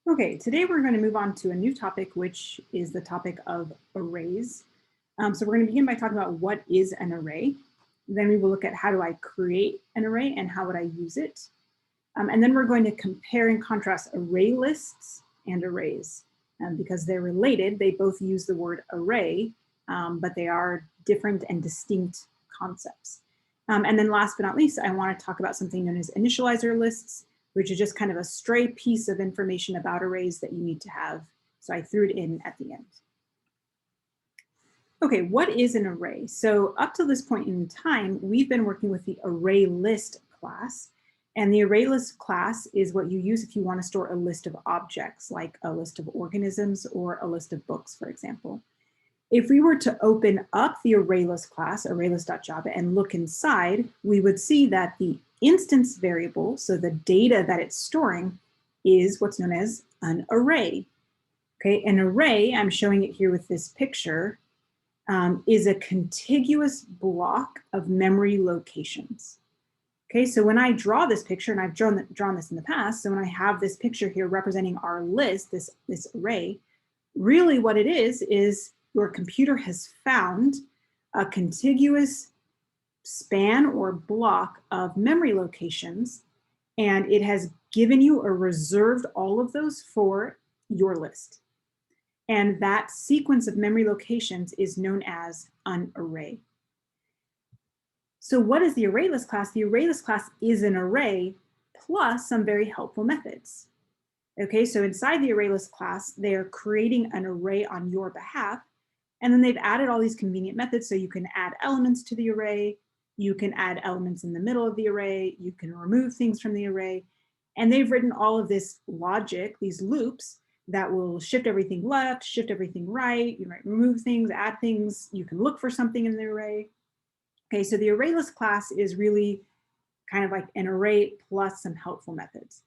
Okay, today we're going to move on to a new topic, which is the topic of arrays. So we're going to begin by talking about what is an array. Then we will look at how do I create an array and how would I use it. And then we're going to compare and contrast array lists and arrays. Because they're related, they both use the word array, but they are different and distinct concepts. And then last but not least, I want to talk about something known as initializer lists, which is just kind of a stray piece of information about arrays that you need to have. So I threw it in at the end. Okay, what is an array? So up to this point in time, we've been working with the ArrayList class. And the ArrayList class is what you use if you want to store a list of objects, like a list of organisms or a list of books, for example. If we were to open up the ArrayList class, ArrayList.java, and look inside, we would see that the instance variable, so the data that it's storing, is what's known as an array. Okay, an array, I'm showing it here with this picture, is a contiguous block of memory locations. Okay, so when I draw this picture, and I've drawn this in the past, so when I have this picture here representing our list, this array, really what it is your computer has found a contiguous span or block of memory locations, and it has given you or reserved all of those for your list. And that sequence of memory locations is known as an array. So what is the ArrayList class? The ArrayList class is an array plus some very helpful methods. Okay, so inside the ArrayList class, they're creating an array on your behalf, and then they've added all these convenient methods so you can add elements to the array, you can add elements in the middle of the array, you can remove things from the array, and they've written all of this logic, these loops, that will shift everything left, shift everything right, you might remove things, add things, you can look for something in the array. Okay, so the ArrayList class is really kind of like an array plus some helpful methods.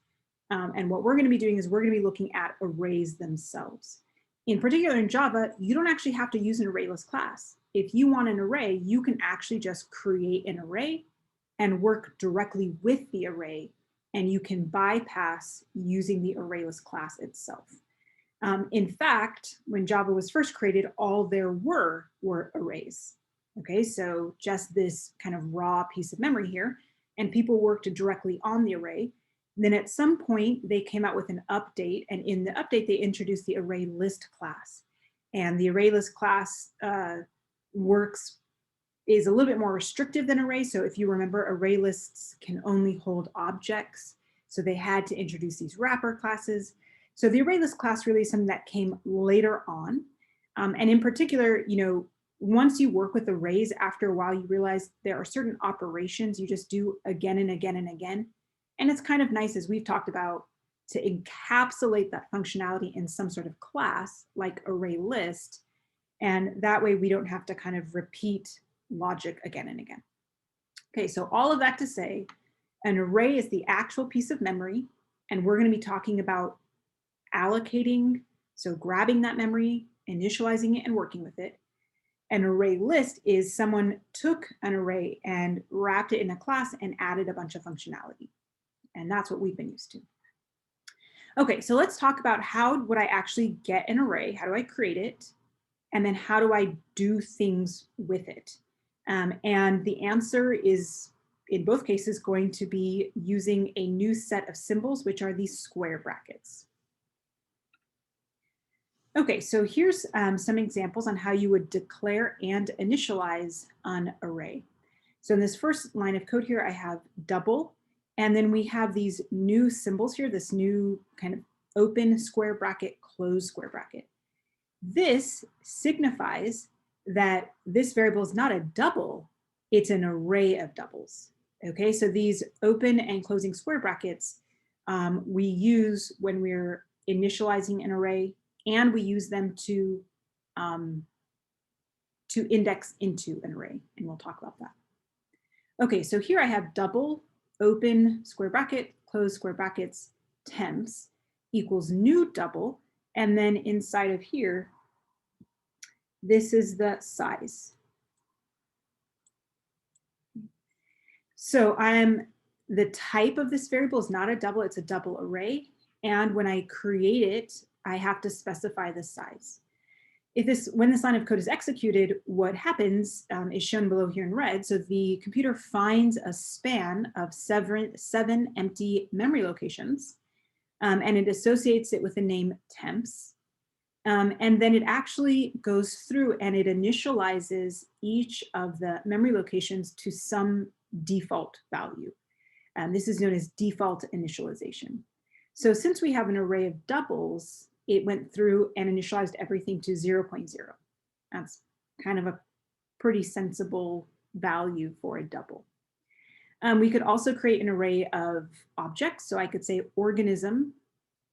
And what we're going to be doing is we're going to be looking at arrays themselves. In particular in Java, you don't actually have to use an ArrayList class. If you want an array, you can actually just create an array and work directly with the array, and you can bypass using the ArrayList class itself. In fact, when Java was first created, all there were arrays. Okay, so just this kind of raw piece of memory here, and people worked directly on the array. Then at some point, they came out with an update, and in the update, they introduced the ArrayList class. And the ArrayList class is a little bit more restrictive than array. So if you remember, ArrayLists can only hold objects. So they had to introduce these wrapper classes. So the ArrayList class really is something that came later on. And in particular, once you work with arrays, after a while, you realize there are certain operations you just do again and again and again. And it's kind of nice, as we've talked about, to encapsulate that functionality in some sort of class like ArrayList. And that way we don't have to kind of repeat logic again and again. Okay, so all of that to say, an array is the actual piece of memory, and we're going to be talking about allocating, so grabbing that memory, initializing it, and working with it. An array list is someone took an array and wrapped it in a class and added a bunch of functionality. And that's what we've been used to. Okay, so let's talk about how would I actually get an array? How do I create it? And then how do I do things with it? And the answer is, in both cases, going to be using a new set of symbols, which are these square brackets. Okay, so here's some examples on how you would declare and initialize an array. So in this first line of code here, I have double, and then we have these new symbols here, this new kind of open square bracket, close square bracket. This signifies that this variable is not a double, it's an array of doubles. Okay, so these open and closing square brackets we use when we're initializing an array, and we use them to index into an array, and we'll talk about that. Okay, so here I have double, open square bracket, close square brackets, temps equals new double, and then inside of here, this is the size. So the type of this variable is not a double, it's a double array. And when I create it, I have to specify the size. When this line of code is executed, what happens is shown below here in red. So the computer finds a span of seven empty memory locations, and it associates it with the name temps. And then it actually goes through and it initializes each of the memory locations to some default value. This is known as default initialization. So since we have an array of doubles, it went through and initialized everything to 0.0. That's kind of a pretty sensible value for a double. We could also create an array of objects. So I could say organism,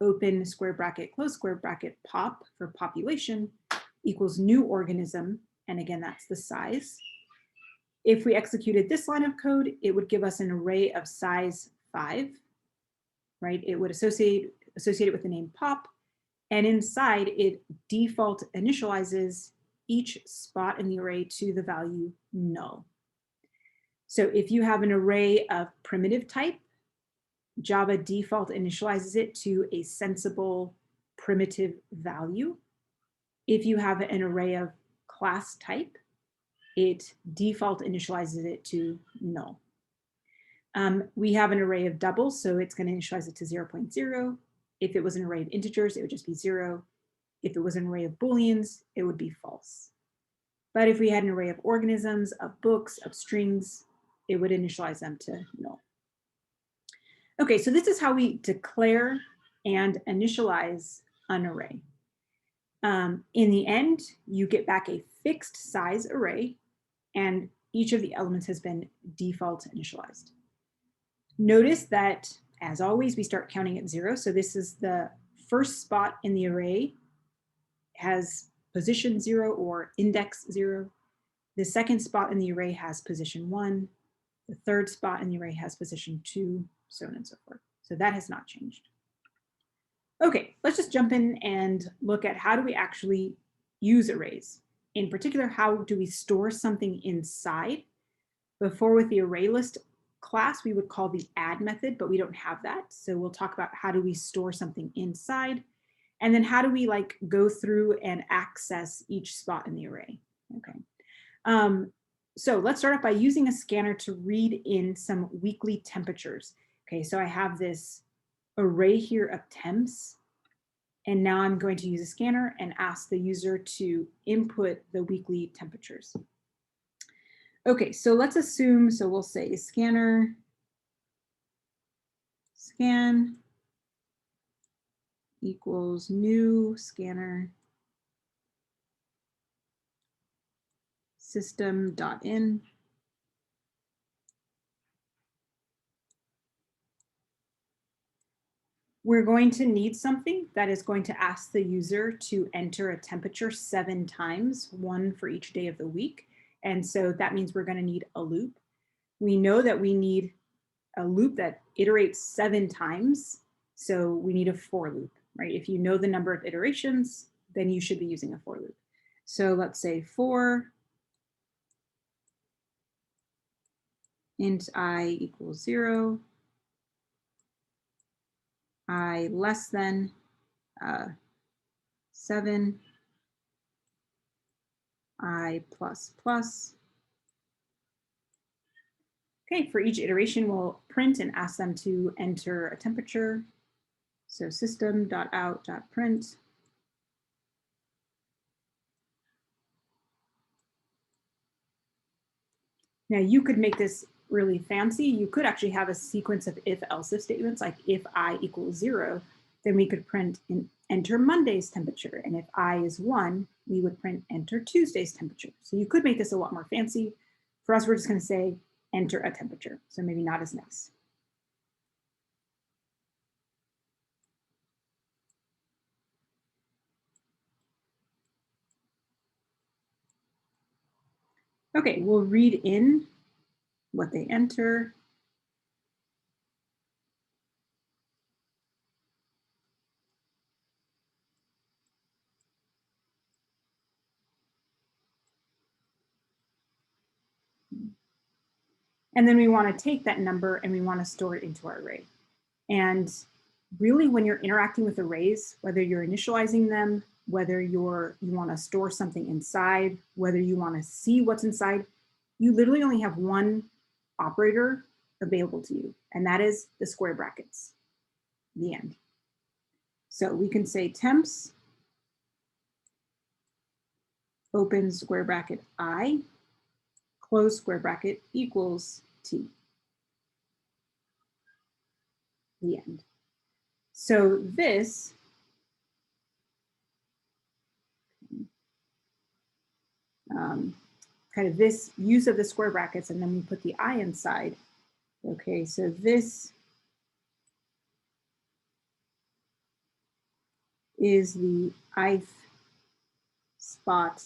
open square bracket, close square bracket, pop for population equals new organism. And again, that's the size. If we executed this line of code, it would give us an array of size 5, right? It would associate it with the name pop, and inside it default initializes each spot in the array to the value null. So if you have an array of primitive type, Java default initializes it to a sensible primitive value. If you have an array of class type, it default initializes it to null. We have an array of doubles, so it's going to initialize it to 0.0. If it was an array of integers, it would just be 0. If it was an array of booleans, it would be false. But if we had an array of organisms, of books, of strings, it would initialize them to null. Okay, so this is how we declare and initialize an array. In the end, you get back a fixed size array, and each of the elements has been default initialized. Notice that, as always, we start counting at 0. So this is the first spot in the array has position 0 or index 0. The second spot in the array has position 1. The third spot in the array has position 2, so on and so forth. So that has not changed. Okay, let's just jump in and look at how do we actually use arrays. In particular, how do we store something inside? Before, with the ArrayList class, we would call the add method, but we don't have that. So we'll talk about how do we store something inside, and then how do we go through and access each spot in the array. Okay. So let's start off by using a scanner to read in some weekly temperatures. Okay, so I have this array here of temps, and now I'm going to use a scanner and ask the user to input the weekly temperatures. Okay, so let's assume, so we'll say scanner, scan equals new scanner system.in. We're going to need something that is going to ask the user to enter a temperature 7 times, 1 for each day of the week. And so that means we're going to need a loop. We know that we need a loop that iterates 7 times. So we need a for loop, right? If you know the number of iterations, then you should be using a for loop. So let's say for int I equals 0, I less than 7, I plus plus. Okay, for each iteration, we'll print and ask them to enter a temperature. So system.out.print. Now you could make this really fancy. You could actually have a sequence of if-else if statements, like if I equals 0, then we could print in enter Monday's temperature. And if I is 1, we would print enter Tuesday's temperature. So you could make this a lot more fancy. For us, we're just going to say enter a temperature. So maybe not as nice. Okay, we'll read in what they enter. And then we want to take that number and we want to store it into our array. And really when you're interacting with arrays, whether you're initializing them, whether you want to store something inside, whether you want to see what's inside, you literally only have one operator available to you, and that is the square brackets, the end. So we can say temps, open square bracket I, close square bracket equals T, the end. So this kind of this use of the square brackets, and then we put the I inside. Okay, so this is the ith spot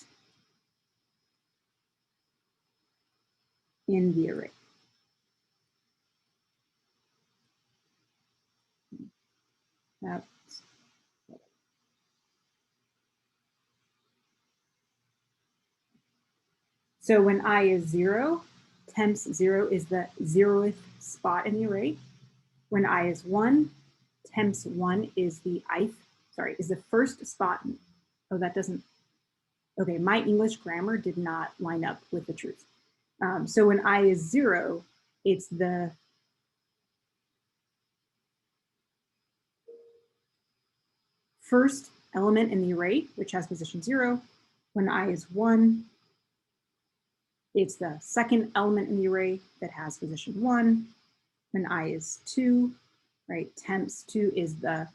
in the array. That's so when I is 0, temps 0 is the 0th spot in the array. When I is 1, temps 1 is the is the first spot. Oh, that doesn't, okay, my English grammar did not line up with the truth. So when I is 0, it's the first element in the array, which has position 0. When I is 1, it's the second element in the array that has position 1. When I is 2, right, temps 2 is the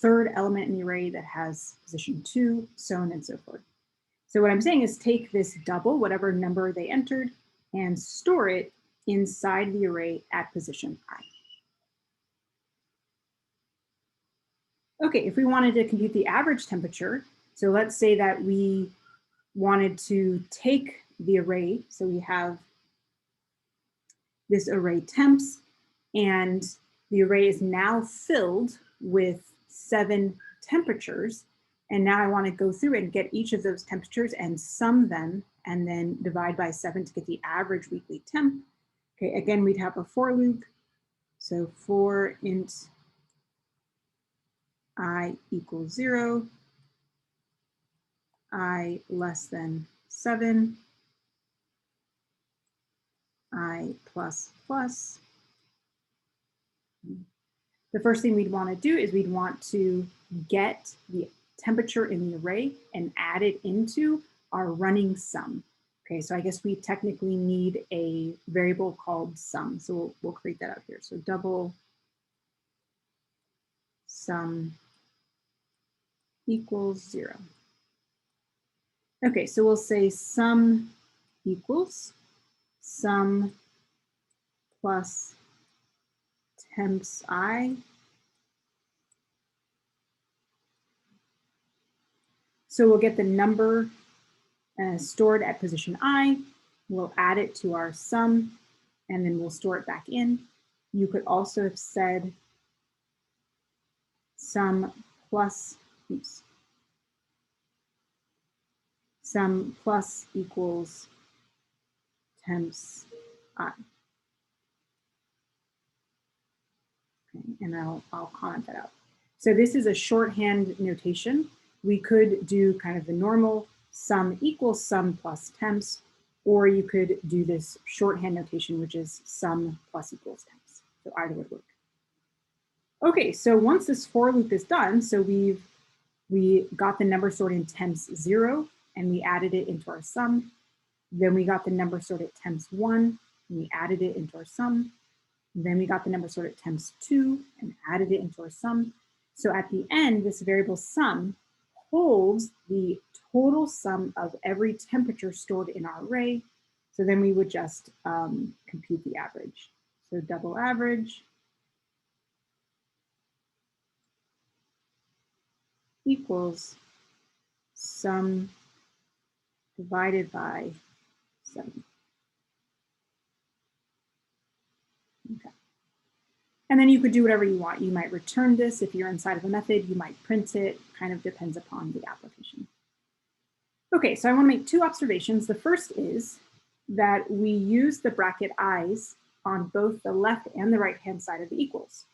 third element in the array that has position 2, so on and so forth. So what I'm saying is take this double, whatever number they entered, and store it inside the array at position I. Okay, if we wanted to compute the average temperature, so let's say that we wanted to take the array, so we have this array temps, and the array is now filled with 7 temperatures, and now I want to go through and get each of those temperatures and sum them, and then divide by 7 to get the average weekly temp. Okay, again, we'd have a for loop. So for int I equals 0, I less than 7, I plus plus. The first thing we'd want to do is we'd want to get the temperature in the array and add it into our running sum. Okay, so I guess we technically need a variable called sum. So we'll create that out here. So double sum equals 0. Okay, so we'll say sum equals sum plus temps I. So we'll get the number stored at position I, we'll add it to our sum, and then we'll store it back in. You could also have said sum plus, sum plus equals temps I. Okay, and I'll comment that out. So this is a shorthand notation. We could do kind of the normal sum equals sum plus temps, or you could do this shorthand notation, which is sum plus equals temps. So either would work. Okay, so once this for loop is done, so we got the number stored in temps 0, and we added it into our sum. Then we got the number stored at temps 1, and we added it into our sum. Then we got the number stored at temps 2 and added it into our sum. So at the end, this variable sum holds the total sum of every temperature stored in our array. So then we would just compute the average. So double average equals sum divided by 7. Okay. And then you could do whatever you want. You might return this if you're inside of a method, you might print it, kind of depends upon the application. Okay, so I want to make 2 observations. The first is that we use the bracket i's on both the left and the right-hand side of the equals.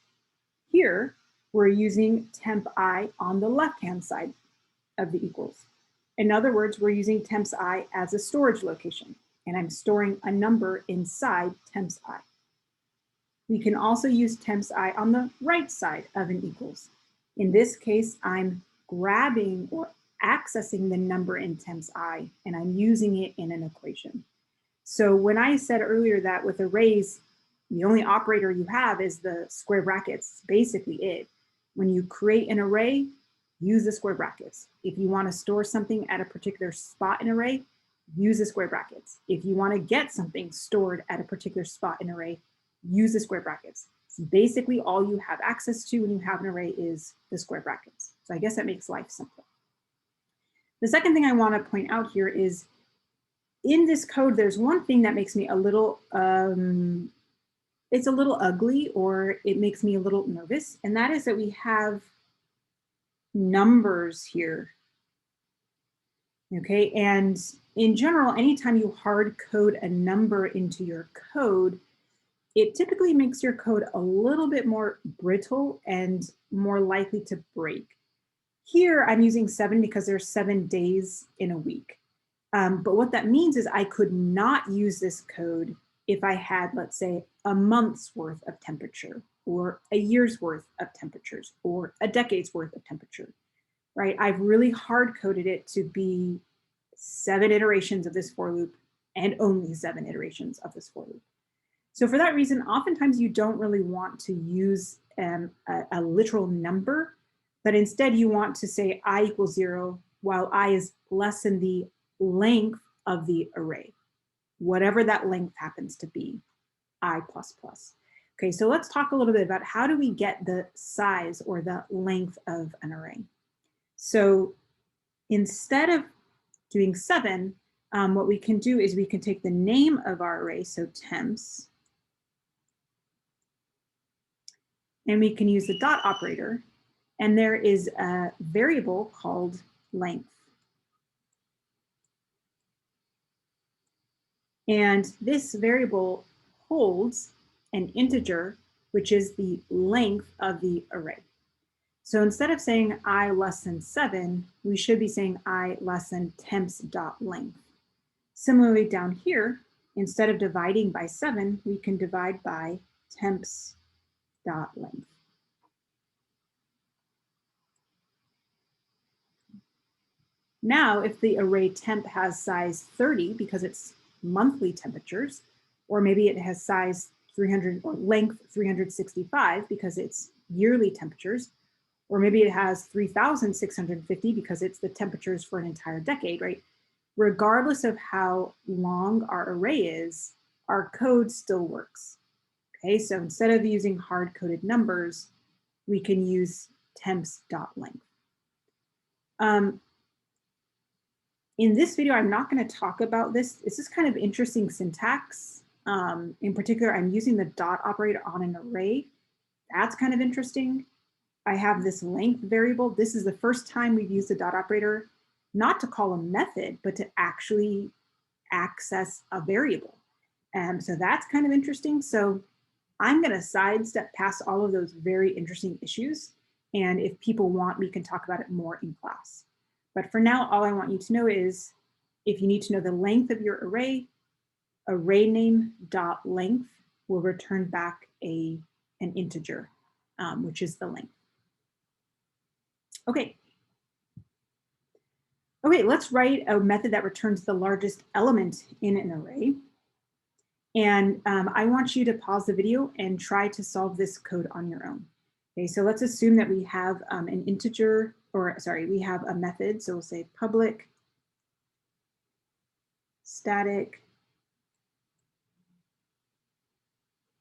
Here, we're using temp I on the left-hand side of the equals. In other words, we're using temps I as a storage location, and I'm storing a number inside temps I. We can also use temps I on the right side of an equals. In this case, I'm grabbing or accessing the number in temps I, and I'm using it in an equation. So when I said earlier that with arrays, the only operator you have is the square brackets, basically it. When you create an array, use the square brackets. If you want to store something at a particular spot in an array, use the square brackets. If you want to get something stored at a particular spot in an array, use the square brackets. So basically all you have access to when you have an array is the square brackets. So I guess that makes life simpler. The second thing I want to point out here is in this code, there's one thing that makes me a little, it's a little ugly, or it makes me a little nervous, and that is that we have numbers here. Okay, and in general, anytime you hard code a number into your code, it typically makes your code a little bit more brittle and more likely to break. Here, I'm using 7 because there's 7 days in a week. But what that means is I could not use this code if I had, let's say, a month's worth of temperature, or a year's worth of temperatures, or a decade's worth of temperature, right? I've really hard coded it to be 7 iterations of this for loop and only 7 iterations of this for loop. So for that reason, oftentimes you don't really want to use a literal number, but instead you want to say I equals 0 while I is less than the length of the array, whatever that length happens to be, I++. Okay, so let's talk a little bit about how do we get the size or the length of an array. So instead of doing 7, what we can do is we can take the name of our array, so temps, and we can use the dot operator, and there is a variable called length. And this variable holds an integer, which is the length of the array. So instead of saying I less than 7, we should be saying I less than temps.length. Similarly down here, instead of dividing by 7, we can divide by temps.length. Now, if the array temp has size 30 because it's monthly temperatures, or maybe it has size 300 or length 365 because it's yearly temperatures, or maybe it has 3,650 because it's the temperatures for an entire decade, right? Regardless of how long our array is, our code still works. Okay, so instead of using hard-coded numbers, we can use temps.length. In this video, I'm not going to talk about this. This is kind of interesting syntax. In particular, I'm using the dot operator on an array. That's kind of interesting. I have this length variable. This is the first time we've used the dot operator, not to call a method, but to actually access a variable. So that's kind of interesting. So I'm going to sidestep past all of those very interesting issues. And if people want, we can talk about it more in class. But for now, all I want you to know is if you need to know the length of your array, array name.length will return back an integer, which is the length. Okay. Okay, let's write a method that returns the largest element in an array. And I want you to pause the video and try to solve this code on your own. Okay, so let's assume that we have an integer, or sorry, we have a method. So we'll say public static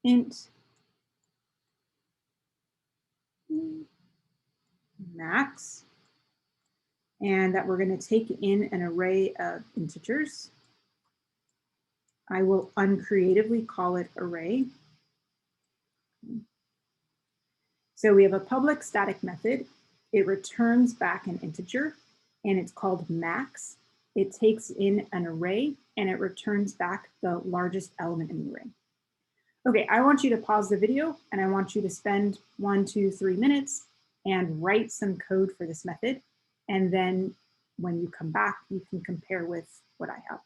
int max, and that we're going to take in an array of integers. I will uncreatively call it array. So we have a public static method. It returns back an integer, and it's called max. It takes in an array, and it returns back the largest element in the array. Okay, I want you to pause the video, and I want you to spend 1, 2, 3 minutes and write some code for this method. And then when you come back, you can compare with what I have.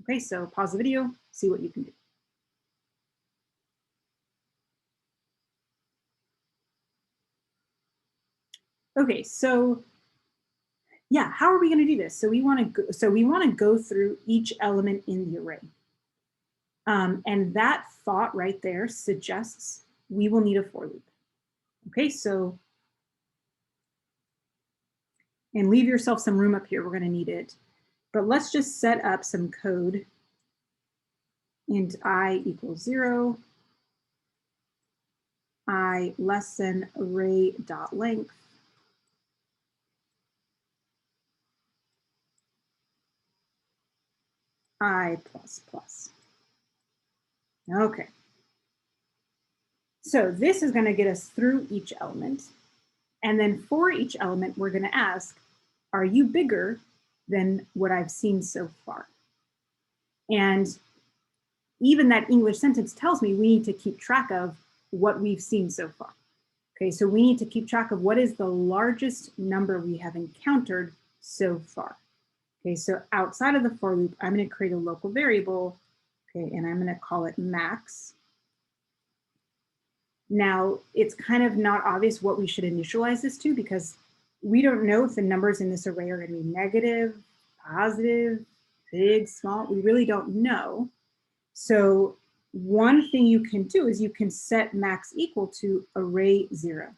Okay, so pause the video, see what you can do. Okay, so yeah, how are we going to do this? So we want to go through each element in the array. And that thought right there suggests we will need a for loop. Okay, so, and leave yourself some room up here, we're going to need it. But let's just set up some code. Int I equals 0, I less than array dot length, I plus plus. Okay. So this is going to get us through each element. And then for each element, we're going to ask, are you bigger than what I've seen so far? And even that English sentence tells me we need to keep track of what we've seen so far. Okay, so we need to keep track of what is the largest number we have encountered so far. Okay, so outside of the for loop, I'm going to create a local variable, okay, and I'm going to call it max. Now, it's kind of not obvious what we should initialize this to because we don't know if the numbers in this array are going to be negative, positive, big, small. We really don't know. So one thing you can do is you can set max equal to array 0.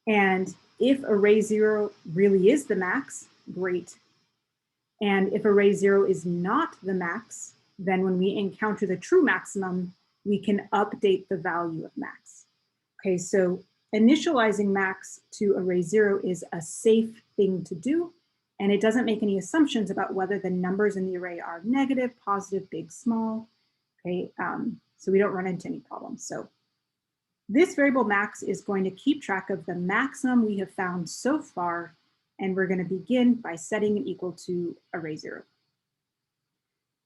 And if array 0 really is the max, great. And if array 0 is not the max, then when we encounter the true maximum, we can update the value of max. Okay, so initializing max to array 0 is a safe thing to do, and it doesn't make any assumptions about whether the numbers in the array are negative, positive, big, small. Okay, so we don't run into any problems. So this variable max is going to keep track of the maximum we have found so far, and we're going to begin by setting it equal to array 0.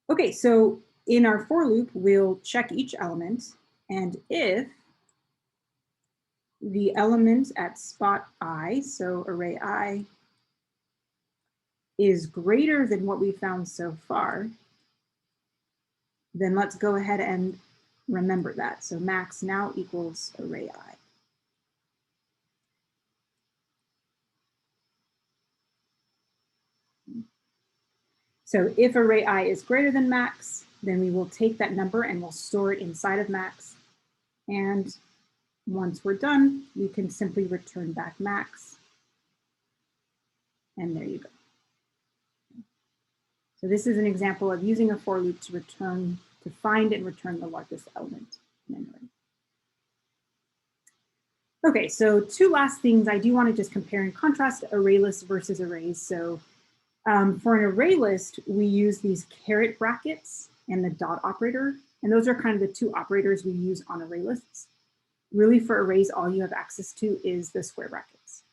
Okay, so in our for loop, we'll check each element, and if the element at spot I, so array I, is greater than what we found so far, then let's go ahead and remember that. So max now equals array I. So if array I is greater than max, then we will take that number and we'll store it inside of max. And once we're done, we can simply return back max. And there you go. So this is an example of using a for loop to find and return the largest element in an array. Okay, so two last things I do want to just compare and contrast ArrayList versus arrays. So for an array list, we use these caret brackets and the dot operator, and those are kind of the two operators we use on array lists. Really for arrays, all you have access to is the square brackets.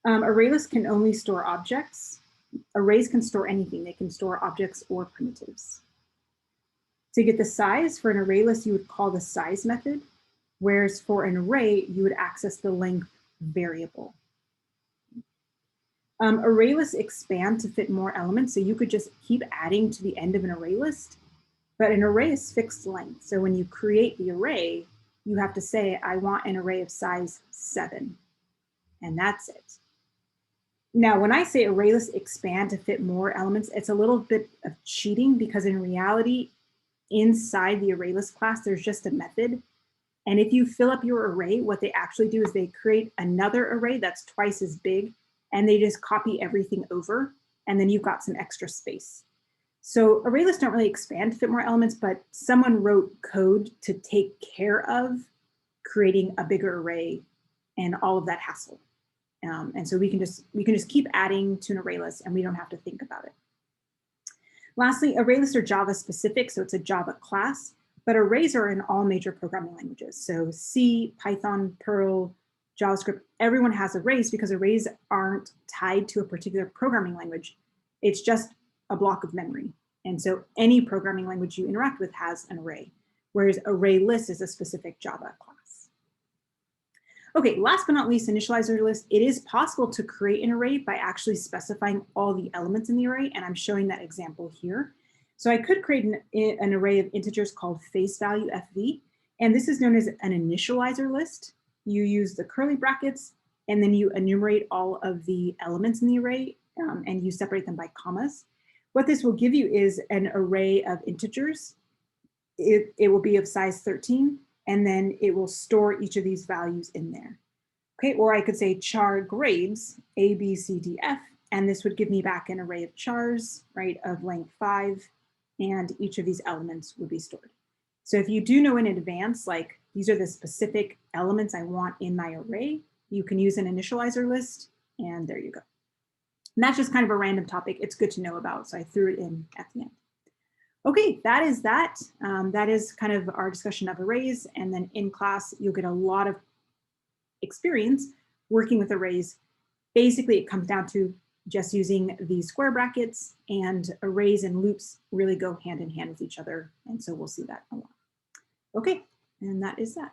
Array lists can only store objects. Arrays can store anything. They can store objects or primitives. To get the size for an array list, you would call the size method, whereas for an array, you would access the length variable. Array lists expand to fit more elements, so you could just keep adding to the end of an array list, but an array is fixed length. So when you create the array, you have to say, I want an array of size 7, and that's it. Now, when I say array lists expand to fit more elements, it's a little bit of cheating because in reality, inside the ArrayList class, there's just a method. And if you fill up your array, what they actually do is they create another array that's twice as big, and they just copy everything over, and then you've got some extra space. So array lists don't really expand to fit more elements, but someone wrote code to take care of creating a bigger array and all of that hassle. And so we can just keep adding to an array list, and we don't have to think about it. Lastly, array lists are Java specific, so it's a Java class, but arrays are in all major programming languages. So C, Python, Perl, JavaScript, everyone has arrays because arrays aren't tied to a particular programming language. It's just a block of memory. And so any programming language you interact with has an array, whereas ArrayList is a specific Java class. Okay, last but not least, initializer list. It is possible to create an array by actually specifying all the elements in the array, and I'm showing that example here. So I could create an array of integers called face value fv, and this is known as an initializer list. You use the curly brackets, and then you enumerate all of the elements in the array, and you separate them by commas. What this will give you is an array of integers. It will be of size 13, and then it will store each of these values in there. Okay, or I could say char grades, A, B, C, D, F, and this would give me back an array of chars, right, of length 5, and each of these elements would be stored. So if you do know in advance, like these are the specific elements I want in my array, you can use an initializer list, and there you go. And that's just kind of a random topic. It's good to know about, so I threw it in at the end. Okay, that is that. That is kind of our discussion of arrays, and then in class, you'll get a lot of experience working with arrays. Basically, it comes down to just using the square brackets, and arrays and loops really go hand in hand with each other, and so we'll see that a lot. Okay, and that is that.